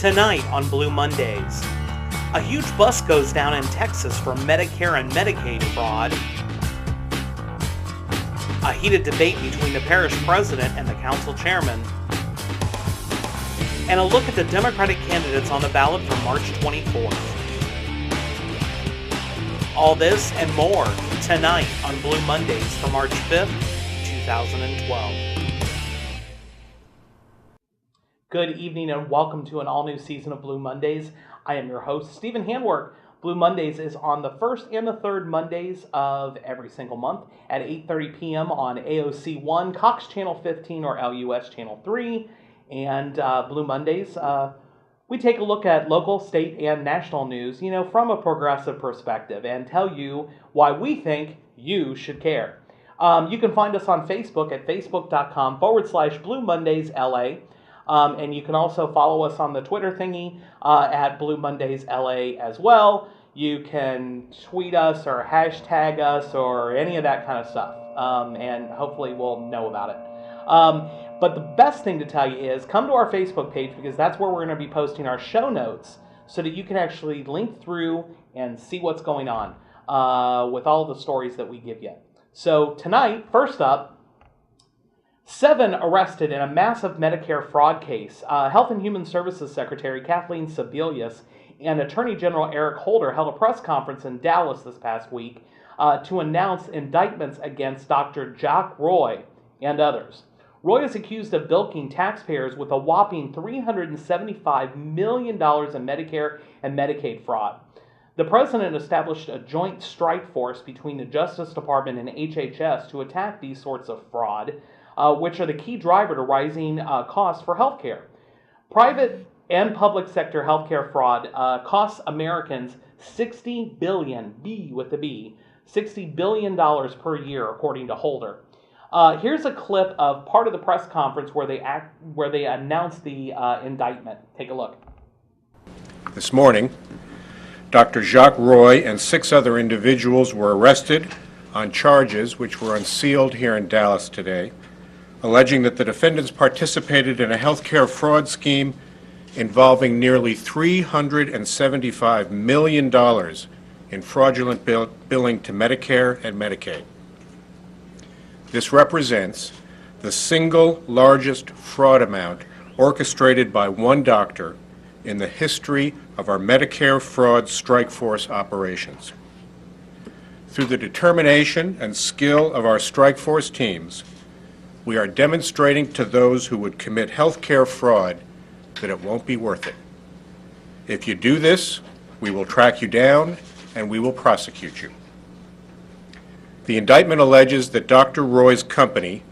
Tonight on Blue Mondays, a huge bust goes down in Texas for Medicare and Medicaid fraud. A heated debate between the parish president and the council chairman. And a look at the Democratic candidates on the ballot for March 24th. All this and more tonight on Blue Mondays for March 5th, 2012. Good evening and welcome to an all-new season of Blue Mondays. I am your host, Stephen Handwerk. Blue Mondays is on the first and the third Mondays of every single month at 8:30 p.m. on AOC 1, Cox Channel 15, or LUS Channel 3. And Blue Mondays, we take a look at local, state, and national news, from a progressive perspective and tell you why we think you should care. You can find us on Facebook at facebook.com/Blue Mondays LA. And you can also follow us on the Twitter thingy at Blue Mondays LA as well. You can tweet us or hashtag us or any of that kind of stuff. And hopefully we'll know about it. But the best thing to tell you is come to our Facebook page, because that's where we're going to be posting our show notes so that you can actually link through and see what's going on with all the stories that we give you. So tonight, first up, 7 arrested in a massive Medicare fraud case. Health and Human Services Secretary Kathleen Sebelius and Attorney General Eric Holder held a press conference in Dallas this past week to announce indictments against Dr. Jacques Roy and others. Roy is accused of bilking taxpayers with a whopping $375 million in Medicare and Medicaid fraud. The president established a joint strike force between the Justice Department and HHS to attack these sorts of fraud, which are the key driver to rising costs for healthcare. Private and public sector healthcare fraud costs Americans $60 billion per year, according to Holder. Here's a clip of part of the press conference where they announced the indictment. Take a look. This morning, Dr. Jacques Roy and 6 other individuals were arrested on charges which were unsealed here in Dallas today, alleging that the defendants participated in a healthcare fraud scheme involving nearly $375 million in fraudulent billing to Medicare and Medicaid. This represents the single largest fraud amount orchestrated by one doctor in the history of our Medicare fraud strike force operations. Through the determination and skill of our strike force teams, we are demonstrating to those who would commit healthcare fraud that it won't be worth it. If you do this, we will track you down and we will prosecute you. The indictment alleges that Dr. Roy's company,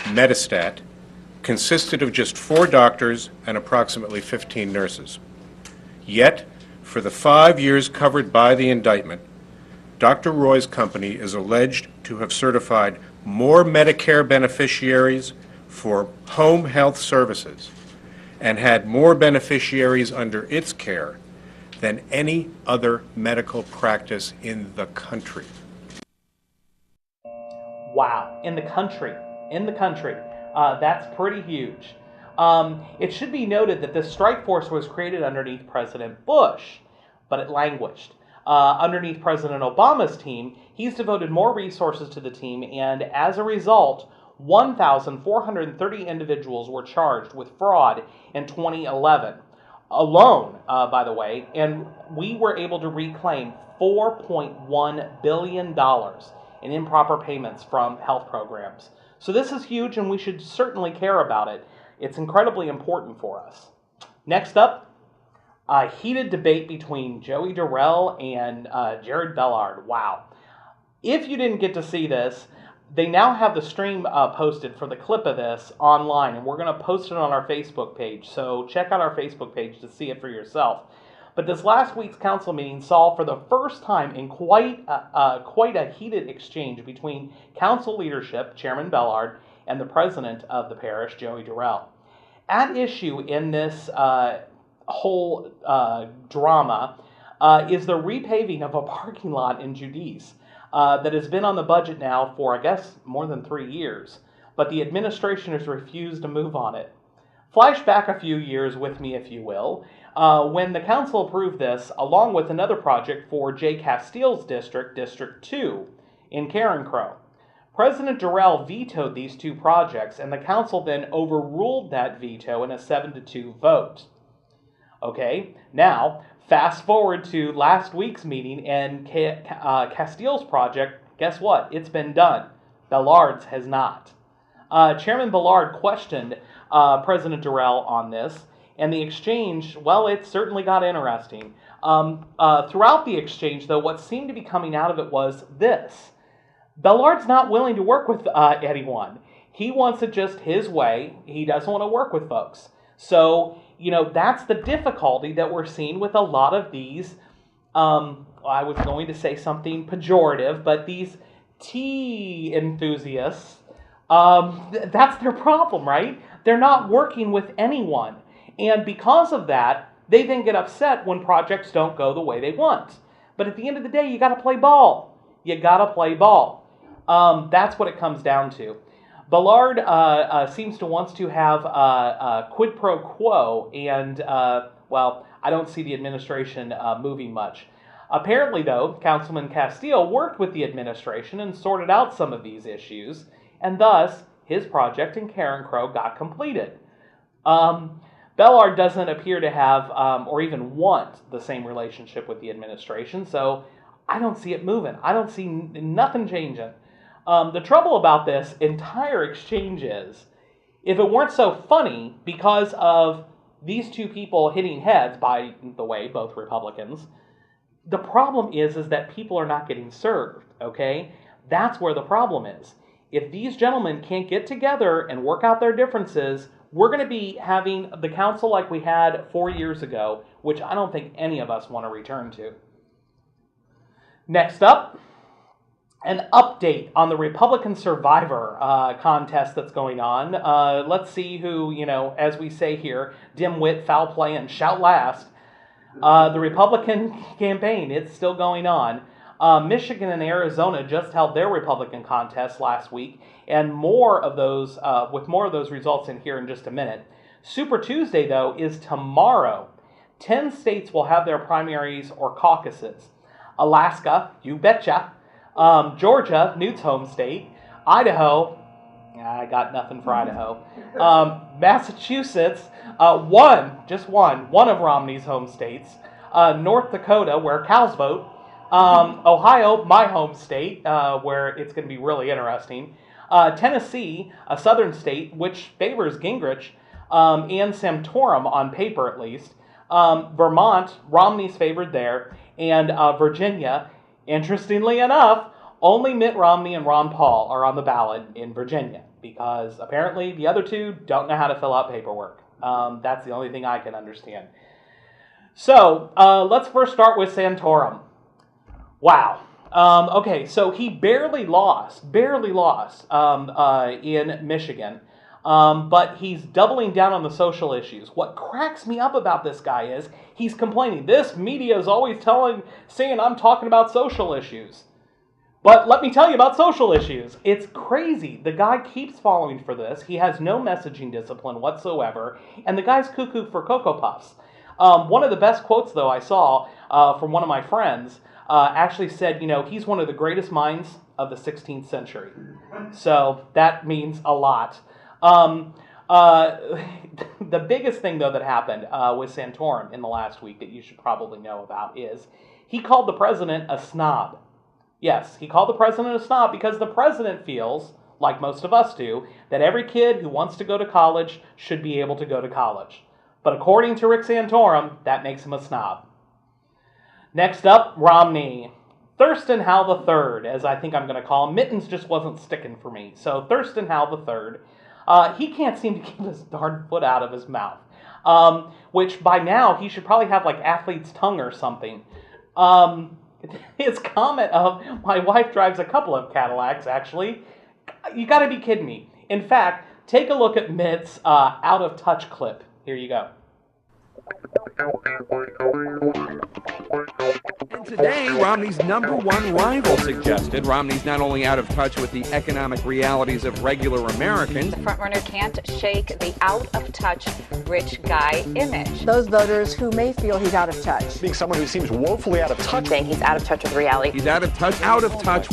Medistat, consisted of just 4 doctors and approximately 15 nurses. Yet, for the 5 years covered by the indictment, Dr. Roy's company is alleged to have certified more Medicare beneficiaries for home health services and had more beneficiaries under its care than any other medical practice in the country. Wow, in the country. That's pretty huge. It should be noted that this strike force was created underneath President Bush, but it languished. Underneath President Obama's team, he's devoted more resources to the team, and as a result, 1,430 individuals were charged with fraud in 2011 alone, by the way, and we were able to reclaim $4.1 billion in improper payments from health programs. So this is huge, and we should certainly care about it. It's incredibly important for us. Next up, a heated debate between Joey Durrell and Jared Bellard. Wow. If you didn't get to see this, they now have the stream posted for the clip of this online, and we're going to post it on our Facebook page. So check out our Facebook page to see it for yourself. But this last week's council meeting saw for the first time in quite a heated exchange between council leadership, Chairman Bellard, and the president of the parish, Joey Durrell. At issue in this whole drama is the repaving of a parking lot in Giudice that has been on the budget now for, I guess, more than 3 years. But the administration has refused to move on it. Flash back a few years with me, if you will, when the council approved this, along with another project for Jay Castile's district, District 2, in Carencro. President Durrell vetoed these two projects, and the council then overruled that veto in a 7-2 vote. Okay, now, fast forward to last week's meeting, and Castile's project, guess what? It's been done. Ballard's has not. Chairman Ballard questioned President Durrell on this, and the exchange, well, it certainly got interesting. Throughout the exchange, though, what seemed to be coming out of it was this. Ballard's not willing to work with anyone. He wants it just his way. He doesn't want to work with folks. So, that's the difficulty that we're seeing with a lot of these, I was going to say something pejorative, but these tea enthusiasts, that's their problem, right? They're not working with anyone. And because of that, they then get upset when projects don't go the way they want. But at the end of the day, you got to play ball. You got to play ball. That's what it comes down to. Ballard seems to want to have a quid pro quo, and, I don't see the administration moving much. Apparently, though, Councilman Castile worked with the administration and sorted out some of these issues, and thus, his project in Carencro got completed. Ballard doesn't appear to have, or even want, the same relationship with the administration, so I don't see it moving. I don't see nothing changing. The trouble about this entire exchange is, if it weren't so funny because of these two people hitting heads, by the way, both Republicans, the problem is that people are not getting served, okay? That's where the problem is. If these gentlemen can't get together and work out their differences, we're going to be having the council like we had 4 years ago, which I don't think any of us want to return to. Next up, an update on the Republican Survivor contest that's going on. Let's see who, as we say here, dimwit, foul play, and shout last. The Republican campaign, it's still going on. Michigan and Arizona just held their Republican contests last week, and more of those, with more of those results in here in just a minute. Super Tuesday, though, is tomorrow. 10 states will have their primaries or caucuses. Alaska, you betcha. Georgia, Newt's home state. Idaho, I got nothing for Idaho. Massachusetts, one of Romney's home states. North Dakota, where cows vote. Ohio, my home state, where it's going to be really interesting. Tennessee, a southern state, which favors Gingrich, and Santorum on paper at least. Vermont, Romney's favored there. And Virginia, interestingly enough, only Mitt Romney and Ron Paul are on the ballot in Virginia, because apparently the other two don't know how to fill out paperwork. That's the only thing I can understand. So, let's first start with Santorum. Wow. Okay, so he barely lost in Michigan, but he's doubling down on the social issues. What cracks me up about this guy is he's complaining. This media is always saying I'm talking about social issues. But let me tell you about social issues. It's crazy. The guy keeps falling for this. He has no messaging discipline whatsoever, and the guy's cuckoo for Cocoa Puffs. One of the best quotes, though, I saw from one of my friends actually said, he's one of the greatest minds of the 16th century. So that means a lot. The biggest thing, though, that happened with Santorum in the last week that you should probably know about is he called the president a snob. Yes, he called the president a snob because the president feels, like most of us do, that every kid who wants to go to college should be able to go to college. But according to Rick Santorum, that makes him a snob. Next up, Romney. Thurston Howell III, as I think I'm going to call him. Mittens just wasn't sticking for me. So Thurston Howell III, he can't seem to keep his darn foot out of his mouth. Which by now, he should probably have like athlete's tongue or something. His comment of, my wife drives a couple of Cadillacs, actually. You got to be kidding me. In fact, take a look at Mitt's out of touch clip. Here you go. And today, Romney's #1 rival suggested Romney's not only out of touch with the economic realities of regular Americans. The frontrunner can't shake the out-of-touch rich guy image. Those voters who may feel he's out of touch. Being someone who seems woefully out of touch. Saying he's out of touch with reality. He's out of touch, out of touch.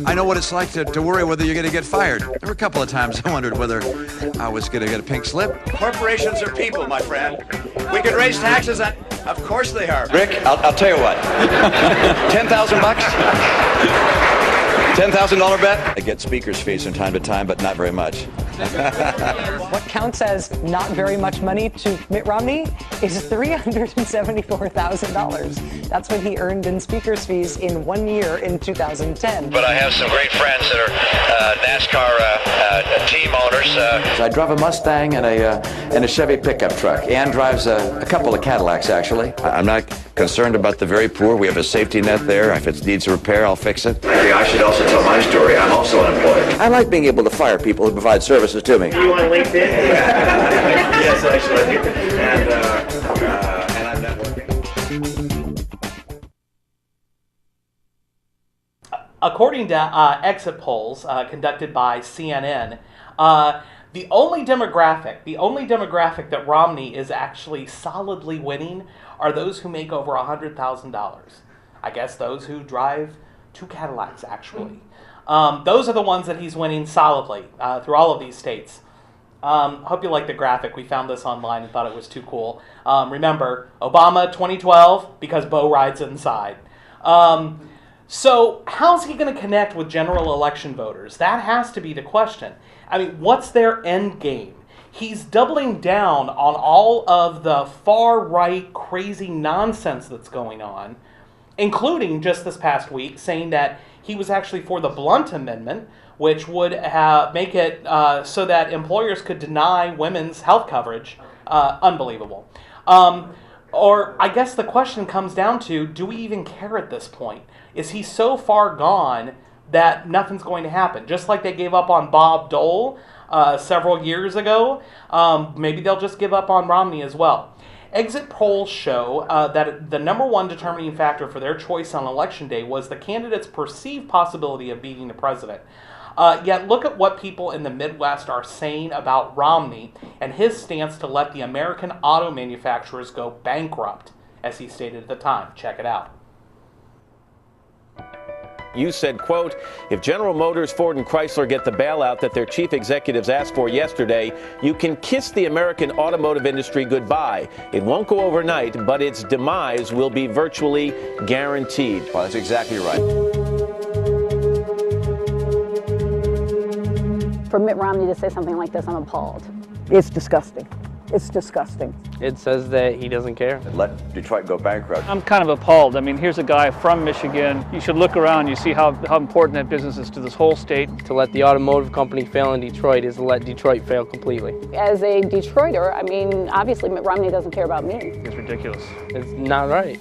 I know what it's like to worry whether you're going to get fired. There were a couple of times I wondered whether I was going to get a pink slip. Corporations are people, my friend. We can raise taxes on... Of course they are. Rick, I'll tell you what. 10,000 bucks? $10,000 bet? I get speaker's fees from time to time, but not very much. What counts as not very much money to Mitt Romney is $374,000. That's what he earned in speaker's fees in 1 year in 2010. But I have some great friends that are NASCAR team owners. I drive a Mustang and a Chevy pickup truck. Ann drives a couple of Cadillacs, actually. I'm not concerned about the very poor. We have a safety net there. If it needs a repair, I'll fix it. Hey, I should also tell my story. I'm also unemployed. I like being able to fire people who provide services to me. You on LinkedIn? Yes, actually. And I'm networking. According to exit polls conducted by CNN, the only demographic that Romney is actually solidly winning are those who make over $100,000. I guess those who drive 2 Cadillacs, actually. Those are the ones that he's winning solidly through all of these states. Hope you like the graphic. We found this online and thought it was too cool. Remember, Obama 2012, because Bo rides inside. So how's he going to connect with general election voters? That has to be the question. I mean, what's their end game? He's doubling down on all of the far-right crazy nonsense that's going on, including just this past week saying that he was actually for the Blunt Amendment, which would make it so that employers could deny women's health coverage. Unbelievable. Or I guess the question comes down to, do we even care at this point? Is he so far gone that nothing's going to happen? Just like they gave up on Bob Dole several years ago, maybe they'll just give up on Romney as well. Exit polls show that the #1 determining factor for their choice on Election Day was the candidate's perceived possibility of beating the president. Yet look at what people in the Midwest are saying about Romney and his stance to let the American auto manufacturers go bankrupt, as he stated at the time. Check it out. You said, quote, if General Motors, Ford, and Chrysler get the bailout that their chief executives asked for yesterday, you can kiss the American automotive industry goodbye. It won't go overnight, but its demise will be virtually guaranteed. Well, that's exactly right. For Mitt Romney to say something like this, I'm appalled. It's disgusting. It's disgusting. It says that he doesn't care. Let Detroit go bankrupt. I'm kind of appalled. I mean, here's a guy from Michigan. You should look around. You see how important that business is to this whole state. To let the automotive company fail in Detroit is to let Detroit fail completely. As a Detroiter, I mean, obviously Mitt Romney doesn't care about me. It's ridiculous. It's not right.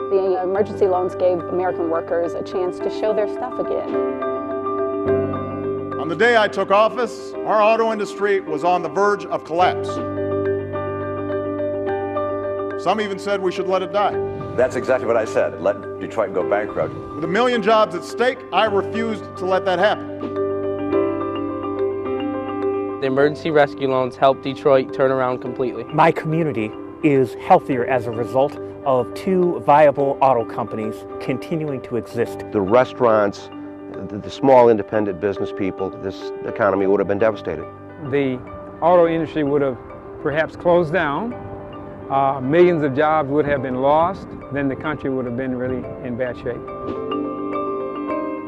The emergency loans gave American workers a chance to show their stuff again. On the day I took office, our auto industry was on the verge of collapse. Some even said we should let it die. That's exactly what I said. Let Detroit go bankrupt. With 1 million jobs at stake, I refused to let that happen. The emergency rescue loans helped Detroit turn around completely. My community is healthier as a result of 2 viable auto companies continuing to exist. The restaurants, the small independent business people, this economy would have been devastated. The auto industry would have perhaps closed down. Millions of jobs would have been lost. Then the country would have been really in bad shape.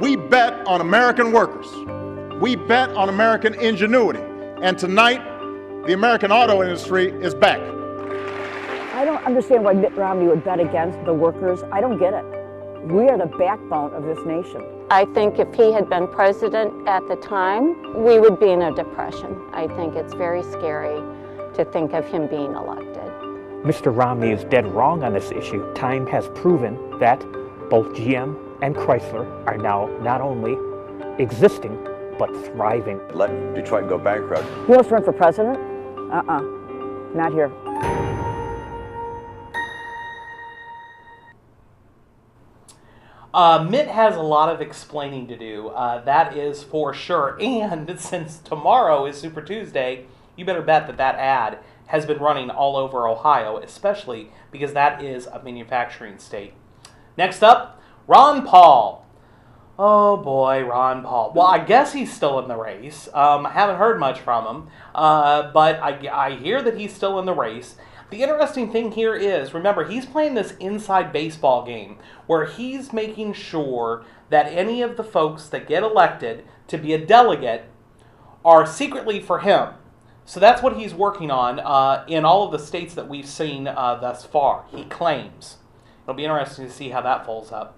We bet on American workers. We bet on American ingenuity. And tonight, the American auto industry is back. I don't understand why Mitt Romney would bet against the workers. I don't get it. We are the backbone of this nation. I think if he had been president at the time, we would be in a depression. I think it's very scary to think of him being elected. Mr. Romney is dead wrong on this issue. Time has proven that both GM and Chrysler are now not only existing, but thriving. Let Detroit go bankrupt. You want to run for president? Not here. Mitt has a lot of explaining to do, that is for sure. And since tomorrow is Super Tuesday, you better bet that that ad has been running all over Ohio, especially because that is a manufacturing state. Next up, Ron Paul. Oh boy, Ron Paul. Well, I guess he's still in the race. I haven't heard much from him, but I hear that he's still in the race. The interesting thing here is, remember, he's playing this inside baseball game where he's making sure that any of the folks that get elected to be a delegate are secretly for him. So that's what he's working on in all of the states that we've seen thus far, he claims. It'll be interesting to see how that folds up.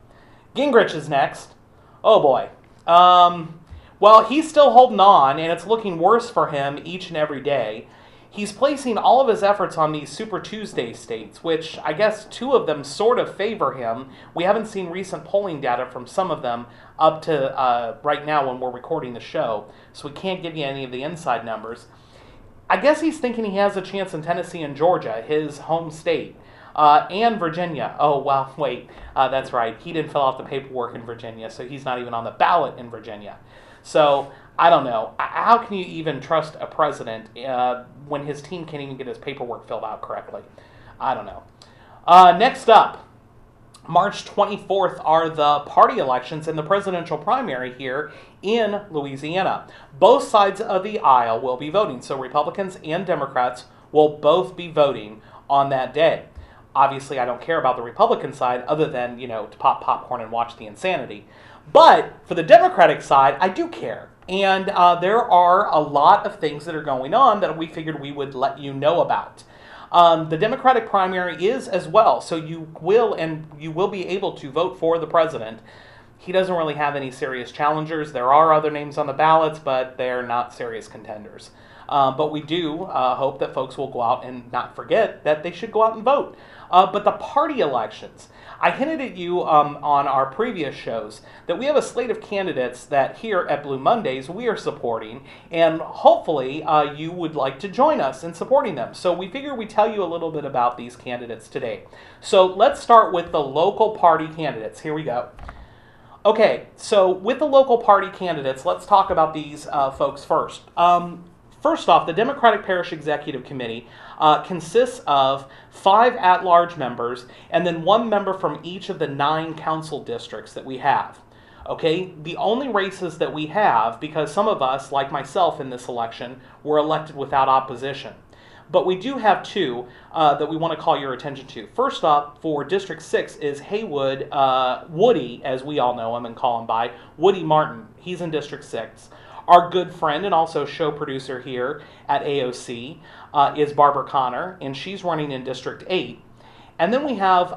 Gingrich is next. Oh boy. Well, he's still holding on, and it's looking worse for him each and every day. He's placing all of his efforts on these Super Tuesday states, which I guess 2 of them sort of favor him. We haven't seen recent polling data from some of them up to right now when we're recording the show, so we can't give you any of the inside numbers. I guess he's thinking he has a chance in Tennessee and Georgia, his home state, and Virginia. Oh, well, wait, that's right. He didn't fill out the paperwork in Virginia, so he's not even on the ballot in Virginia. So, I don't know. How can you even trust a president when his team can't even get his paperwork filled out correctly? I don't know. Next up, March 24th are the party elections in the presidential primary here in Louisiana. Both sides of the aisle will be voting, so Republicans and Democrats will both be voting on that day. Obviously, I don't care about the Republican side other than, to pop popcorn and watch the insanity. But for the Democratic side, I do care. And there are a lot of things that are going on that we figured we would let you know about. The Democratic primary is as well, so you will be able to vote for the president. He doesn't really have any serious challengers. There are other names on the ballots, but they're not serious contenders. But we do hope that folks will go out and not forget that they should go out and vote. But the party elections, I hinted at you on our previous shows that we have a slate of candidates that here at Blue Mondays we are supporting, and hopefully you would like to join us in supporting them. So we figure we tell you a little bit about these candidates today. So let's start with the local party candidates. Here we go. Okay, so with the local party candidates, let's talk about these folks first. First off, the Democratic Parish Executive Committee consists of 5 at-large members and then 1 member from each of the 9 council districts that we have. Okay, the only races that we have, because some of us, like myself in this election, were elected without opposition. But we do have 2 that we want to call your attention to. First up, for District 6 is Haywood, Woody, as we all know him and call him by, Woody Martin. He's in District 6. Our good friend and also show producer here at AOC is Barbara Connor, and she's running in District 8. And then we have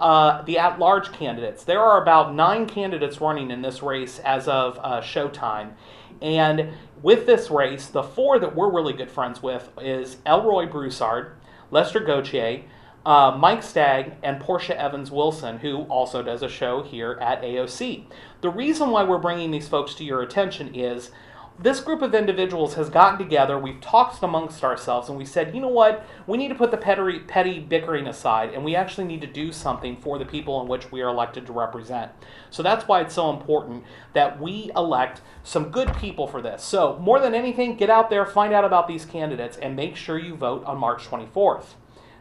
the at-large candidates. There are about 9 candidates running in this race as of showtime. And with this race, the 4 that we're really good friends with is Elroy Broussard, Lester Gauthier, Mike Stagg, and Portia Evans-Wilson, who also does a show here at AOC. The reason why we're bringing these folks to your attention is this group of individuals has gotten together, we've talked amongst ourselves, and we said, you know what, we need to put the petty bickering aside, and we actually need to do something for the people in which we are elected to represent. So that's why it's so important that we elect some good people for this. So more than anything, get out there, find out about these candidates, and make sure you vote on March 24th.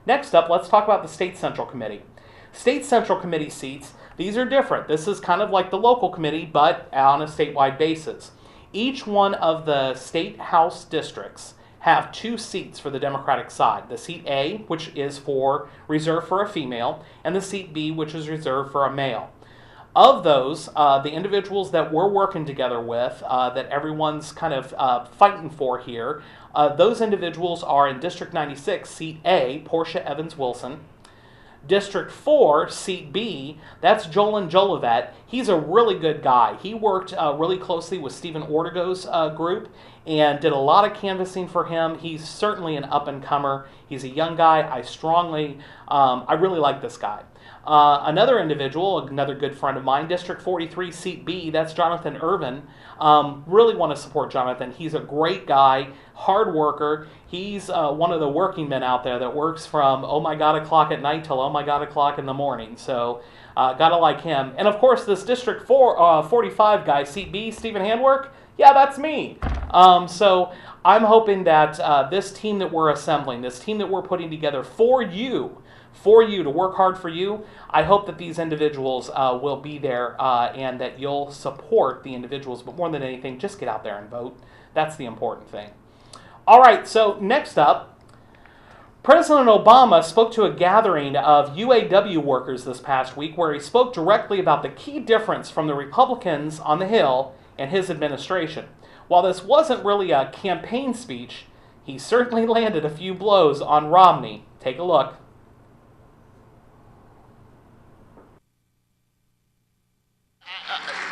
Next up, let's talk about the State Central Committee. State Central Committee seats, these are different. This is kind of like the local committee, but on a statewide basis. Each one of the state house districts have 2 seats for the Democratic side. The seat A, which is reserved for a female, and the seat B, which is reserved for a male. Of those, the individuals that we're working together with, that everyone's kind of fighting for here, those individuals are in District 96, seat A, Portia Evans-Wilson. District 4, Seat B, that's Jolan Jolivet. He's a really good guy. He worked really closely with Stephen Ortego's group, and did a lot of canvassing for him. He's certainly an up-and-comer. He's a young guy. I really like this guy. Another individual, another good friend of mine, District 43, Seat B, that's Jonathan Irvin. Really want to support Jonathan. He's a great guy, hard worker. He's one of the working men out there that works from oh my god o'clock at night till oh my god o'clock in the morning. So gotta like him. And of course this District 45 guy, Seat B, Stephen Handwork, yeah, that's me. So I'm hoping that this team that we're assembling, this team that we're putting together for you, to work hard for you, I hope that these individuals will be there and that you'll support the individuals. But more than anything, just get out there and vote. That's the important thing. All right, so next up, President Obama spoke to a gathering of UAW workers this past week where he spoke directly about the key difference from the Republicans on the Hill and his administration. While this wasn't really a campaign speech, he certainly landed a few blows on Romney. Take a look.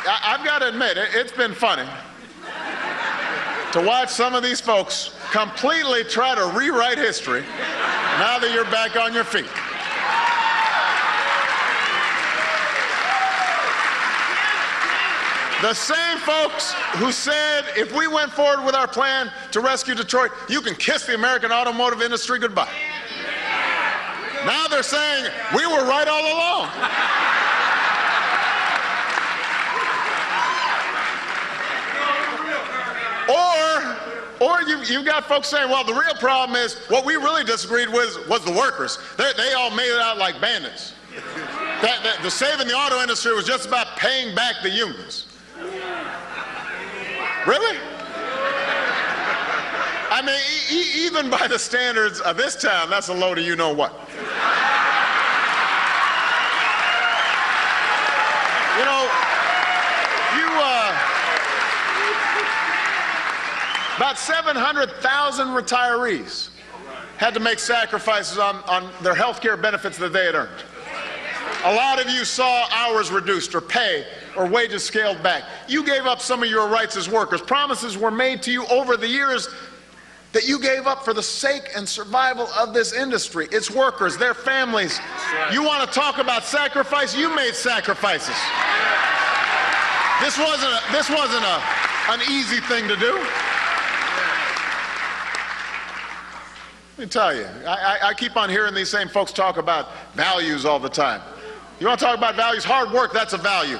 I've got to admit, it's been funny to watch some of these folks completely try to rewrite history now that you're back on your feet. The same folks who said if we went forward with our plan to rescue Detroit, you can kiss the American automotive industry goodbye. Now they're saying we were right all along. Or you've got folks saying, well, the real problem is what we really disagreed with was the workers. They all made it out like bandits. The saving the auto industry was just about paying back the unions. Really? I mean, even by the standards of this town, that's a load of you-know-what. You know, about 700,000 retirees had to make sacrifices on their health care benefits that they had earned. A lot of you saw hours reduced or pay or wages scaled back. You gave up some of your rights as workers. Promises were made to you over the years that you gave up for the sake and survival of this industry, its workers, their families. You want to talk about sacrifice? You made sacrifices. This wasn't an easy thing to do. Let me tell you, I keep on hearing these same folks talk about values all the time. You want to talk about values? Hard work, that's a value.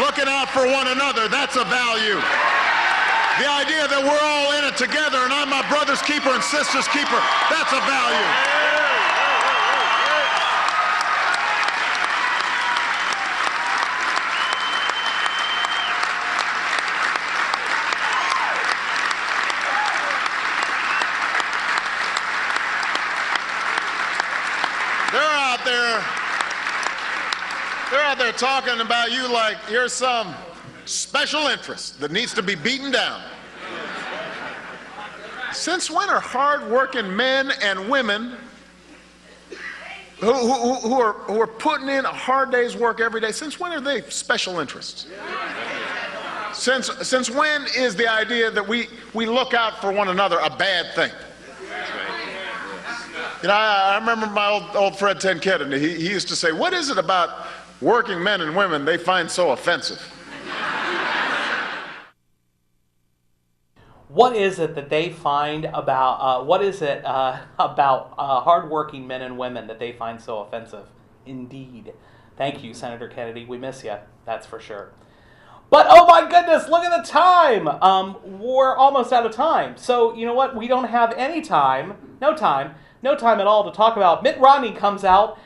Looking out for one another, that's a value. The idea that we're all in it together and I'm my brother's keeper and sister's keeper, that's a value. They're out there talking about you like you're some special interest that needs to be beaten down. Since when are hard-working men and women who are putting in a hard day's work every day, since when are they special interests? Since when is the idea that we look out for one another a bad thing? You know, I remember my old friend Ted Kennedy. He used to say, what is it about working men and women they find so offensive? What is it that they find about, about hardworking men and women that they find so offensive? Indeed. Thank you, Senator Kennedy. We miss you, that's for sure. But, oh my goodness, look at the time. We're almost out of time. So, you know what? We don't have any time, no time at all to talk about. Mitt Romney comes out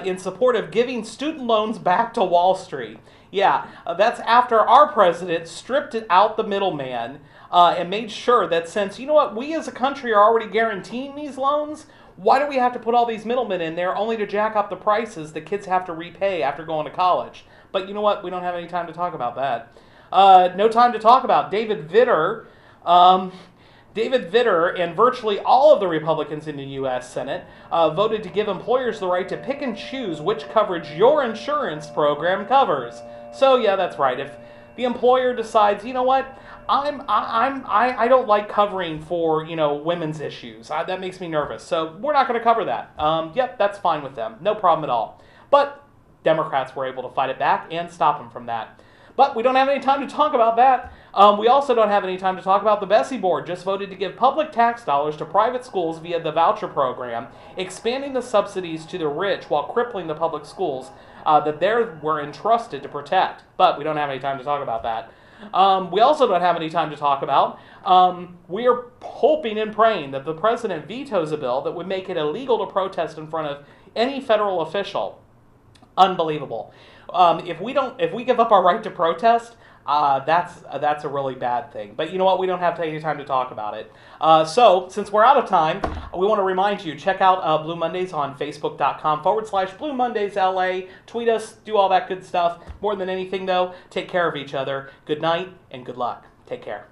in support of giving student loans back to Wall Street. Yeah, that's after our president stripped out the middleman and made sure that since, you know what, we as a country are already guaranteeing these loans, why do we have to put all these middlemen in there only to jack up the prices that kids have to repay after going to college? But you know what, we don't have any time to talk about that. No time to talk about David Vitter. David Vitter and virtually all of the Republicans in the U.S. Senate voted to give employers the right to pick and choose which coverage your insurance program covers. So yeah, that's right. If the employer decides, you know what, I don't like covering for, women's issues. That makes me nervous. So we're not going to cover that. Yep, that's fine with them. No problem at all. But Democrats were able to fight it back and stop them from that. But we don't have any time to talk about that. We also don't have any time to talk about the Bessie Board just voted to give public tax dollars to private schools via the voucher program, expanding the subsidies to the rich while crippling the public schools that they were entrusted to protect. But we don't have any time to talk about that. We also don't have any time to talk about, we are hoping and praying that the president vetoes a bill that would make it illegal to protest in front of any federal official. Unbelievable. If we give up our right to protest, that's a really bad thing. But you know what? We don't have any time to talk about it. So since we're out of time, we want to remind you, check out Blue Mondays on Facebook.com/Blue Mondays LA. Tweet us, do all that good stuff. More than anything, though, take care of each other. Good night and good luck. Take care.